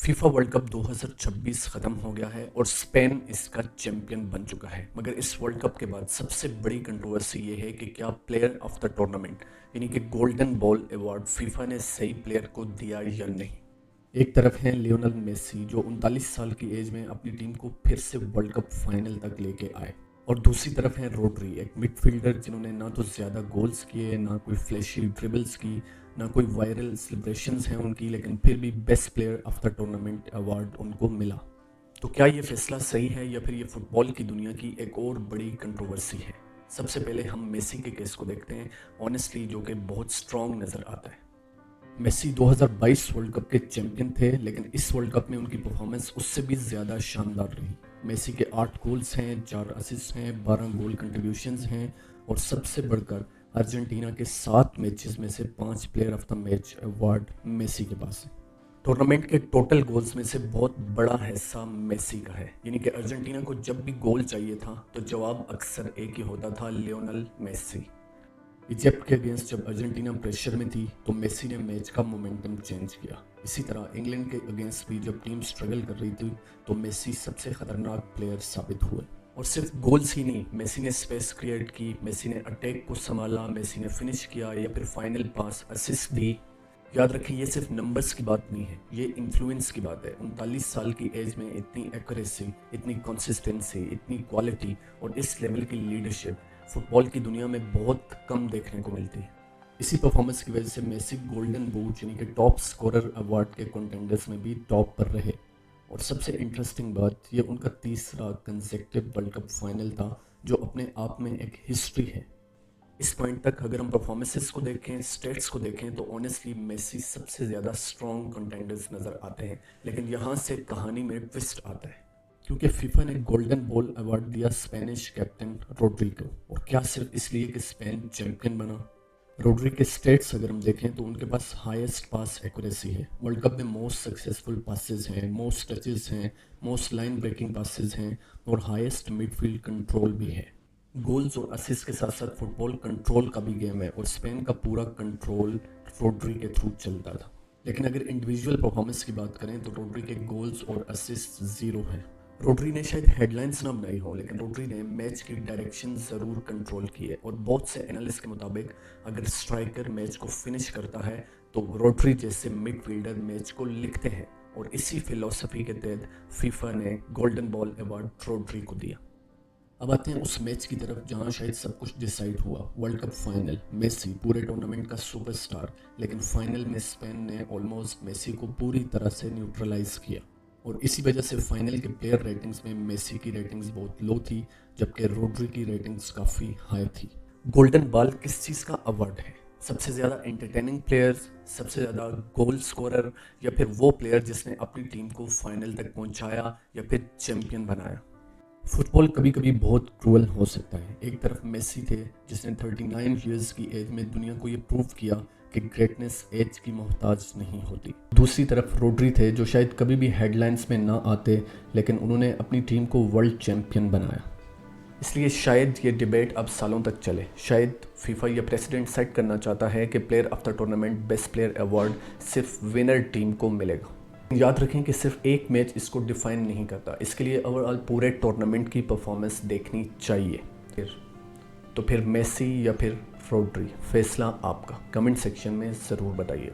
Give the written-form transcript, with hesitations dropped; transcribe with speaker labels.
Speaker 1: FIFA world cup 2026 खत्म हो गया है और स्पेन इसका चैंपियन बन चुका है। मगर इस वर्ल्ड कप के बाद सबसे बड़ी कंट्रोवर्सी ये है कि क्या प्लेयर ऑफ द टूर्नामेंट यानी कि गोल्डन बॉल अवार्ड फीफा ने सही प्लेयर को दिया या नहीं। एक तरफ है लियोनेल मेसी जो 39 साल की एज में अपनी टीम को फिर से वर्ल्ड कप फाइनल तक लेके आए, और दूसरी तरफ है रोड्री, एक मिडफील्डर जिन्होंने ना तो ज़्यादा गोल्स किए, ना कोई फ्लैशी ड्रिबल्स की, ना कोई वायरल सेलिब्रेशंस हैं उनकी, लेकिन फिर भी best player of the tournament award उनको मिला। तो क्या ये फैसला सही है या फिर ये फुटबॉल की दुनिया की एक और बड़ी कंट्रोवर्सी है। सबसे पहले हम मेसी के केस को देखते हैं, ऑनेस्टली जो कि बहुत स्ट्रॉन्ग नज़र आता है। मेसी 2022 वर्ल्ड कप के चैंपियन थे, लेकिन इस वर्ल्ड कप में उनकी परफॉर्मेंस उससे भी ज़्यादा शानदार रही। मेसी के 8 गोल्स हैं, 4 असिस्ट हैं, 12 गोल कंट्रीब्यूशंस हैं, और सबसे बढ़कर अर्जेंटीना के 7 मैचेस में से 5 player of the match award Messi के पास है। टूर्नामेंट के टोटल गोल्स में से बहुत बड़ा हिस्सा मेसी का है, यानी कि अर्जेंटीना को जब भी गोल चाहिए था तो जवाब अक्सर एक ही होता था, लियोनेल मेसी। इजिप्ट के अगेंस्ट जब अर्जेंटीना प्रेशर में थी तो मेसी ने मैच का मोमेंटम चेंज किया। इसी तरह इंग्लैंड के अगेंस्ट भी जब टीम स्ट्रगल कर रही थी तो मेसी सबसे खतरनाक प्लेयर साबित हुए। और सिर्फ गोल्स ही नहीं, मेसी ने स्पेस क्रिएट की, मेसी ने अटैक को संभाला, मेसी ने फिनिश किया या फिर फाइनल पास असिस्ट दी। याद रखें, ये सिर्फ नंबर्स की बात नहीं है, ये इन्फ्लुएंस की बात है। 39 साल की एज में इतनी एक्यूरेसी, इतनी कंसिस्टेंसी, इतनी क्वालिटी और इस लेवल की लीडरशिप फुटबॉल की दुनिया में बहुत कम देखने को मिलती है। इसी परफॉर्मेंस की वजह से मेसी गोल्डन बूट यानी कि टॉप स्कोरर अवार्ड के कंटेंडर्स में भी टॉप पर रहे। और सबसे इंटरेस्टिंग बात, ये उनका तीसरा कंसेक्टिव वर्ल्ड कप फाइनल था, जो अपने आप में एक हिस्ट्री है। इस पॉइंट तक अगर हम परफॉर्मेंसेस को देखें, स्टेट्स को देखें, तो ऑनेस्टली मेसी सबसे ज़्यादा स्ट्रॉन्ग कंटेंडर्स नज़र आते हैं। लेकिन यहाँ से कहानी में ट्विस्ट आता है, क्योंकि फीफा ने गोल्डन बॉल अवार्ड दिया स्पेनिश कैप्टन रोड्री को, और क्या सिर्फ इसलिए कि स्पेन चैंपियन बना। रोड्री के स्टेट्स अगर हम देखें तो उनके पास हाईएस्ट पास एक्यूरेसी है, वर्ल्ड कप में मोस्ट सक्सेसफुल पासेस हैं, मोस्ट टचेस हैं, मोस्ट लाइन ब्रेकिंग पासेस हैं, और हाईएस्ट मिडफील्ड कंट्रोल भी है। गोल्स और असिस्ट के साथ साथ फुटबॉल कंट्रोल का भी गेम है, और स्पेन का पूरा कंट्रोल रोड्री के थ्रू चलता था। लेकिन अगर इंडिविजुअल परफॉर्मेंस की बात करें तो रोड्री के गोल्स और असिस्ट जीरो हैं। रोड्री ने शायद हेडलाइंस ना बनाई हो, लेकिन रोड्री ने मैच की डायरेक्शन ज़रूर कंट्रोल की है। और बहुत से एनालिस्ट के मुताबिक अगर स्ट्राइकर मैच को फिनिश करता है तो रोड्री जैसे मिडफील्डर मैच को लिखते हैं, और इसी फिलॉसफी के तहत फीफा ने गोल्डन बॉल अवार्ड रोड्री को दिया। अब आते हैं उस मैच की तरफ जहां शायद सब कुछ डिसाइड हुआ, वर्ल्ड कप फाइनल। मेसी पूरे टूर्नामेंट का सुपरस्टार, लेकिन फाइनल में स्पेन ने ऑलमोस्ट मेसी को पूरी तरह से न्यूट्रलाइज किया, और इसी वजह से फाइनल के प्लेयर रेटिंग्स में मेसी की रेटिंग्स बहुत लो थी, जबकि रोड्री की रेटिंग्स काफ़ी हाई थी। गोल्डन बॉल किस चीज़ का अवार्ड है? सबसे ज़्यादा एंटरटेनिंग प्लेयर्स, सबसे ज़्यादा गोल स्कोरर, या फिर वो प्लेयर जिसने अपनी टीम को फाइनल तक पहुंचाया या फिर चैंपियन बनाया। फुटबॉल कभी कभी बहुत क्रूअल हो सकता है। एक तरफ मेसी थे जिसने 39 ईयर्स की एज में दुनिया को ये प्रूव किया कि ग्रेटनेस एज की मोहताज नहीं होती। दूसरी तरफ रोड्री थे जो शायद कभी भी हेडलाइंस में ना आते, लेकिन उन्होंने अपनी टीम को वर्ल्ड चैंपियन बनाया। इसलिए शायद ये डिबेट अब सालों तक चले। शायद फीफा या प्रेसिडेंट सेट करना चाहता है कि player of the tournament best player award सिर्फ विनर टीम को मिलेगा। याद रखें कि सिर्फ एक मैच इसको डिफाइन नहीं करता, इसके लिए ओवरऑल पूरे टूर्नामेंट की परफॉर्मेंस देखनी चाहिए। फिर मेसी या फिर रोड्री, फैसला आपका। कमेंट सेक्शन में ज़रूर बताइए।